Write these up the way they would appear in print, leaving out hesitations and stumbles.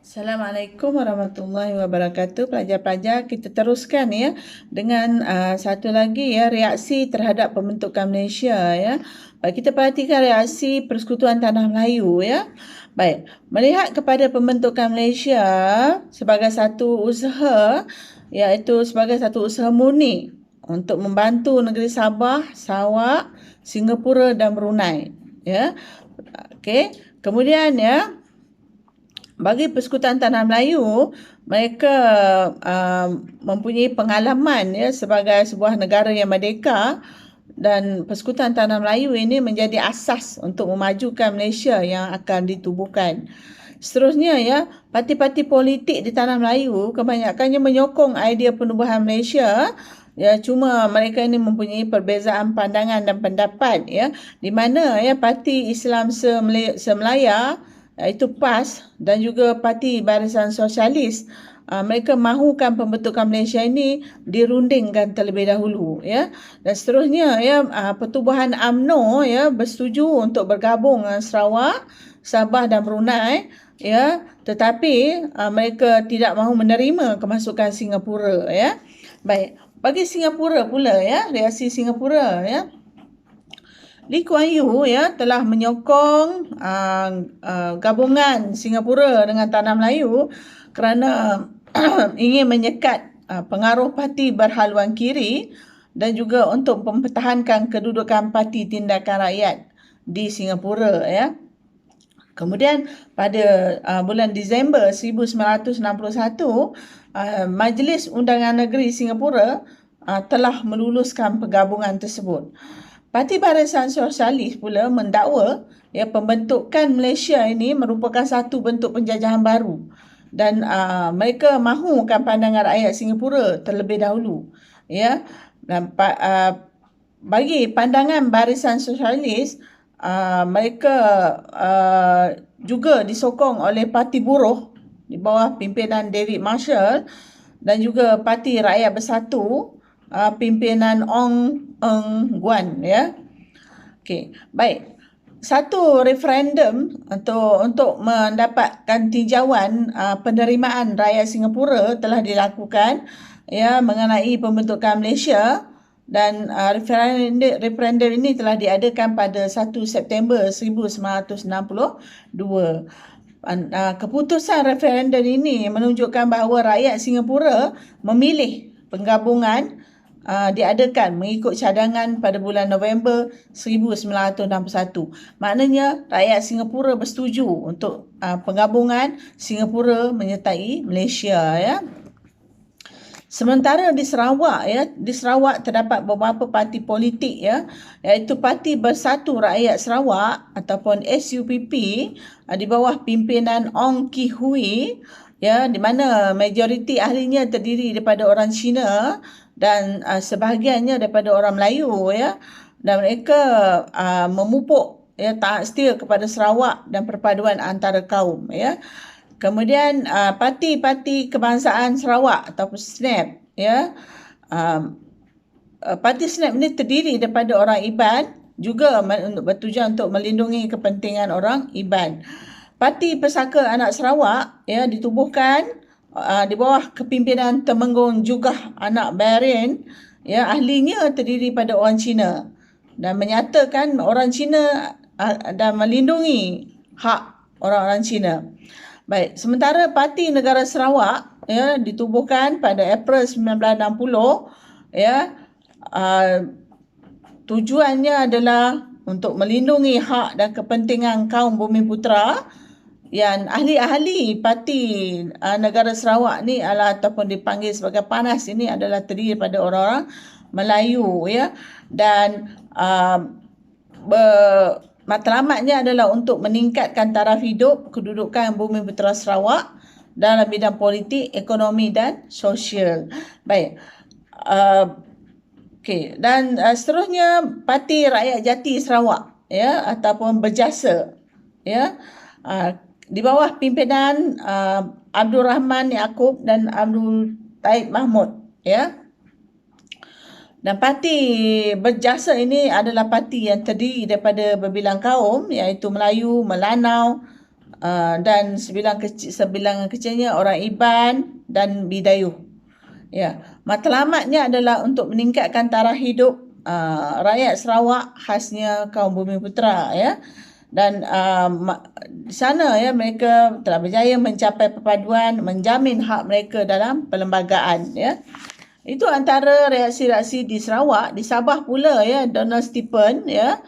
Assalamualaikum warahmatullahi wabarakatuh. Pelajar-pelajar, kita teruskan ya dengan satu lagi ya, reaksi terhadap pembentukan Malaysia ya. Baik, kita perhatikan reaksi Persekutuan Tanah Melayu ya. Baik, melihat kepada pembentukan Malaysia sebagai satu usaha, iaitu sebagai satu usaha murni untuk membantu negeri Sabah, Sarawak, Singapura dan Brunei ya. Okey, kemudian ya, bagi Persekutuan Tanah Melayu, mereka mempunyai pengalaman ya sebagai sebuah negara yang merdeka, dan Persekutuan Tanah Melayu ini menjadi asas untuk memajukan Malaysia yang akan ditubuhkan. Seterusnya ya, parti-parti politik di Tanah Melayu kebanyakannya menyokong idea penubuhan Malaysia. Ya, cuma mereka ini mempunyai perbezaan pandangan dan pendapat ya, di mana ya Parti Islam Semelaya, iaitu PAS, dan juga Parti Barisan Sosialis, mereka mahukan pembentukan Malaysia ini dirundingkan terlebih dahulu ya. Dan seterusnya ya, Pertubuhan UMNO ya bersetuju untuk bergabung dengan Sarawak, Sabah dan Brunei ya, tetapi mereka tidak mahu menerima kemasukan Singapura ya. Baik, bagi Singapura pula ya, reaksi Singapura ya. Lee Kuan Yew ya telah menyokong gabungan Singapura dengan Tanah Melayu kerana ingin menyekat pengaruh parti berhaluan kiri dan juga untuk mempertahankan kedudukan Parti Tindakan Rakyat di Singapura ya. Kemudian pada bulan Disember 1961, Majlis Undangan Negeri Singapura telah meluluskan pergabungan tersebut. Parti Barisan Sosialis pula mendakwa ya pembentukan Malaysia ini merupakan satu bentuk penjajahan baru, dan mereka mahukan pandangan rakyat Singapura terlebih dahulu ya. Dan bagi pandangan Barisan Sosialis, mereka juga disokong oleh Parti Buruh di bawah pimpinan David Marshall, dan juga Parti Rakyat Bersatu pimpinan Ong Eng Guan ya. Okey, baik. Satu referendum untuk mendapatkan tinjauan penerimaan rakyat Singapura telah dilakukan ya mengenai pembentukan Malaysia, dan referendum ini telah diadakan pada 1 September 1962. Keputusan referendum ini menunjukkan bahawa rakyat Singapura memilih penggabungan diadakan mengikut cadangan pada bulan November 1961. Maknanya rakyat Singapura bersetuju untuk penggabungan Singapura menyertai Malaysia ya. Sementara di Sarawak terdapat beberapa parti politik ya, iaitu Parti Bersatu Rakyat Sarawak ataupun SUPP di bawah pimpinan Ong Ki Hui ya, di mana majoriti ahlinya terdiri daripada orang Cina dan sebahagiannya daripada orang Melayu ya, dan mereka memupuk ya taat setia kepada Sarawak dan perpaduan antara kaum ya. Kemudian Parti Kebangsaan Sarawak ataupun SNAP ya. Parti SNAP ini terdiri daripada orang Iban, juga bertujuan untuk melindungi kepentingan orang Iban. Parti Pesaka Anak Sarawak ya ditubuhkan di bawah kepimpinan Temenggung Jugah Anak Bayarin ya, ahlinya terdiri pada orang Cina dan menyatakan orang Cina dan melindungi hak orang-orang Cina. Baik, sementara Parti Negara Sarawak ya ditubuhkan pada April 1960 ya. Tujuannya adalah untuk melindungi hak dan kepentingan kaum Bumiputera, yang ahli-ahli Parti Negara Sarawak ni ataupun dipanggil sebagai PANAS ini adalah terdiri daripada orang-orang Melayu ya, dan matlamatnya adalah untuk meningkatkan taraf hidup kedudukan Bumiputera Sarawak dalam bidang politik, ekonomi dan sosial. Baik. Okey, dan seterusnya Parti Rakyat Jati Sarawak ya ataupun Berjasa ya, di bawah pimpinan Abdul Rahman Yaakob dan Abdul Taib Mahmud ya. Dan Parti Berjasa ini adalah parti yang terdiri daripada berbilang kaum, iaitu Melayu, Melanau, dan sebilangan kecilnya orang Iban dan Bidayuh. Ya, matlamatnya adalah untuk meningkatkan taraf hidup rakyat Sarawak, khasnya kaum Bumiputera, ya. Dan di sana ya mereka telah berjaya mencapai perpaduan, menjamin hak mereka dalam perlembagaan, ya. Itu antara reaksi-reaksi di Sarawak. Di Sabah pula ya, Donald Stephen ya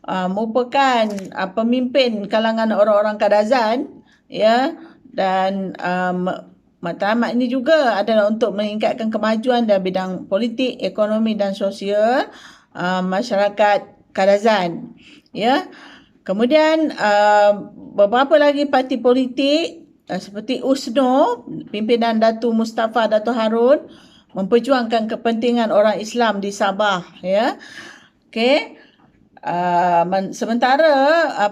merupakan pemimpin kalangan orang-orang Kadazan, ya. Dan matlamat ini juga adalah untuk meningkatkan kemajuan dalam bidang politik, ekonomi dan sosial masyarakat Kadazan, ya. Kemudian beberapa lagi parti politik seperti USNO, pimpinan Datuk Mustafa Datuk Harun, memperjuangkan kepentingan orang Islam di Sabah, ya. Okey. Sementara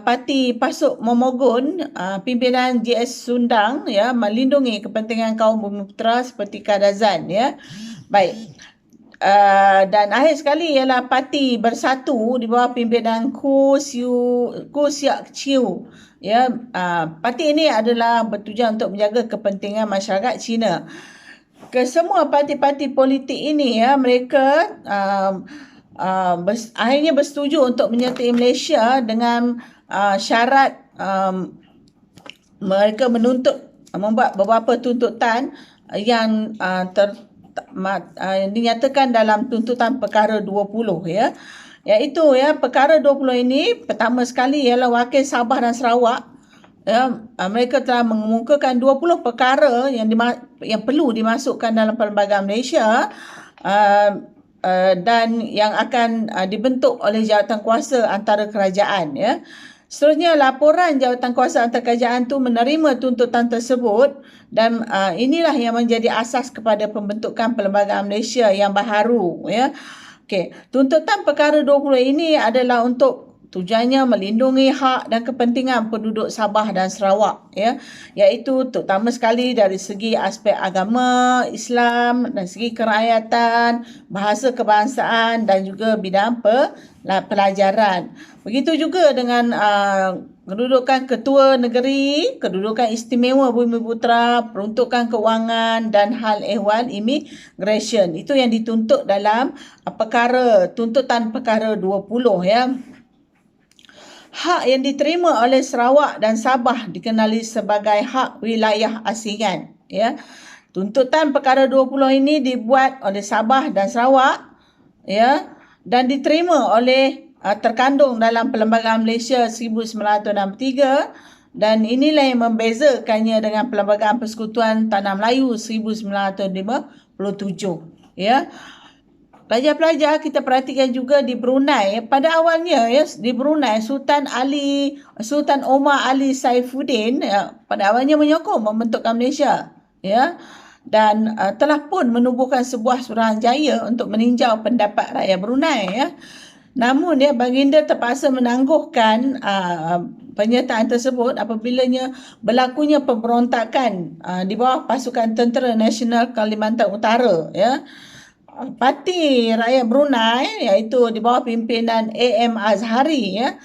parti Pasuk Momogun, pimpinan GS Sundang, ya, melindungi kepentingan kaum Bumiputera seperti Kadazan, ya. Baik. Dan akhir sekali ialah parti Bersatu di bawah pimpinan Koo Siak Chiu, ya. Parti ini adalah bertujuan untuk menjaga kepentingan masyarakat Cina. Kesemua parti-parti politik ini, ya, mereka akhirnya bersetuju untuk menyertai Malaysia dengan syarat mereka membuat beberapa tuntutan yang dinyatakan dalam tuntutan perkara 20, ya. Iaitu ya, perkara 20 ini pertama sekali ialah wakil Sabah dan Sarawak, ya, mereka telah mengemukakan 20 perkara yang perlu dimasukkan dalam Perlembagaan Malaysia dan yang akan dibentuk oleh jawatankuasa antara kerajaan, ya. Seterusnya, laporan jawatankuasa antara kerajaan itu menerima tuntutan tersebut dan inilah yang menjadi asas kepada pembentukan Perlembagaan Malaysia yang baharu, ya. Okey, tuntutan perkara 20 ini adalah untuk tujuannya melindungi hak dan kepentingan penduduk Sabah dan Sarawak, ya, iaitu terutama sekali dari segi aspek agama Islam, dan segi kerakyatan, bahasa kebangsaan dan juga bidang pelajaran. Begitu juga dengan kedudukan ketua negeri, kedudukan istimewa Bumiputera, peruntukan kewangan dan hal ehwal immigration. Itu yang dituntut dalam tuntutan perkara 20, ya. Hak yang diterima oleh Sarawak dan Sabah dikenali sebagai hak wilayah asingan, ya. Tuntutan perkara 20 ini dibuat oleh Sabah dan Sarawak, ya, dan diterima oleh terkandung dalam Perlembagaan Malaysia 1963, dan inilah yang membezakannya dengan Perlembagaan Persekutuan Tanah Melayu 1957, ya. Pelajar-pelajar, kita perhatikan juga di Brunei. Pada awalnya, ya, di Brunei, Sultan Omar Ali Saifuddin, ya, pada awalnya menyokong membentukkan Malaysia, ya, dan telah pun menubuhkan sebuah suruhanjaya untuk meninjau pendapat rakyat Brunei, ya. Namun, ya, baginda terpaksa menangguhkan penyertaan tersebut apabila berlakunya pemberontakan di bawah pasukan Tentera Nasional Kalimantan Utara, ya. Parti Rakyat Brunei, iaitu di bawah pimpinan A.M. Azhari, ya,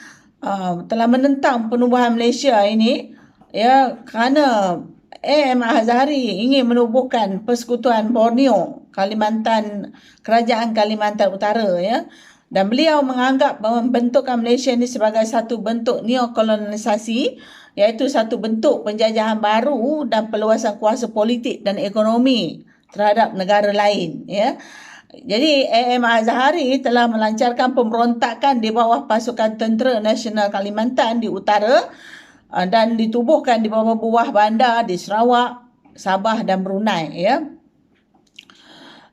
telah menentang penubuhan Malaysia ini, ya, kerana A.M. Azhari ingin menubuhkan Persekutuan Borneo, Kerajaan Kalimantan Utara, ya. Dan beliau menganggap pembentukan Malaysia ini sebagai satu bentuk neokolonialisasi, iaitu satu bentuk penjajahan baru dan perluasan kuasa politik dan ekonomi terhadap negara lain, ya. Jadi A.M. Azhari telah melancarkan pemberontakan di bawah pasukan Tentera Nasional Kalimantan di utara dan ditubuhkan di bawah buah bandar di Sarawak, Sabah dan Brunei, ya.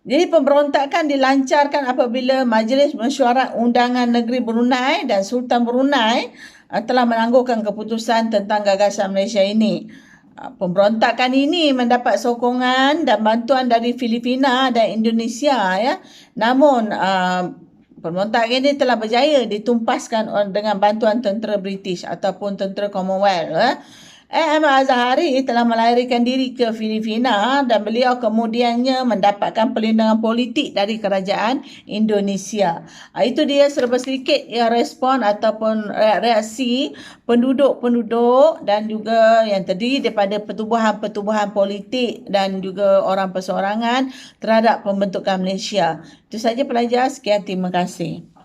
Jadi pemberontakan dilancarkan apabila Majlis Mesyuarat Undangan Negeri Brunei dan Sultan Brunei telah menangguhkan keputusan tentang gagasan Malaysia ini. Pemberontakan ini mendapat sokongan dan bantuan dari Filipina dan Indonesia, ya. Namun pemberontakan ini telah berjaya ditumpaskan dengan bantuan tentera British ataupun tentera Commonwealth, ya. Azhari telah melarikan diri ke Filipina dan beliau kemudiannya mendapatkan perlindungan politik dari kerajaan Indonesia. Itu dia serba sedikit ya respon ataupun reaksi penduduk-penduduk dan juga yang terdiri daripada pertubuhan-pertubuhan politik dan juga orang perseorangan terhadap pembentukan Malaysia. Itu saja pelajar. Sekian, terima kasih.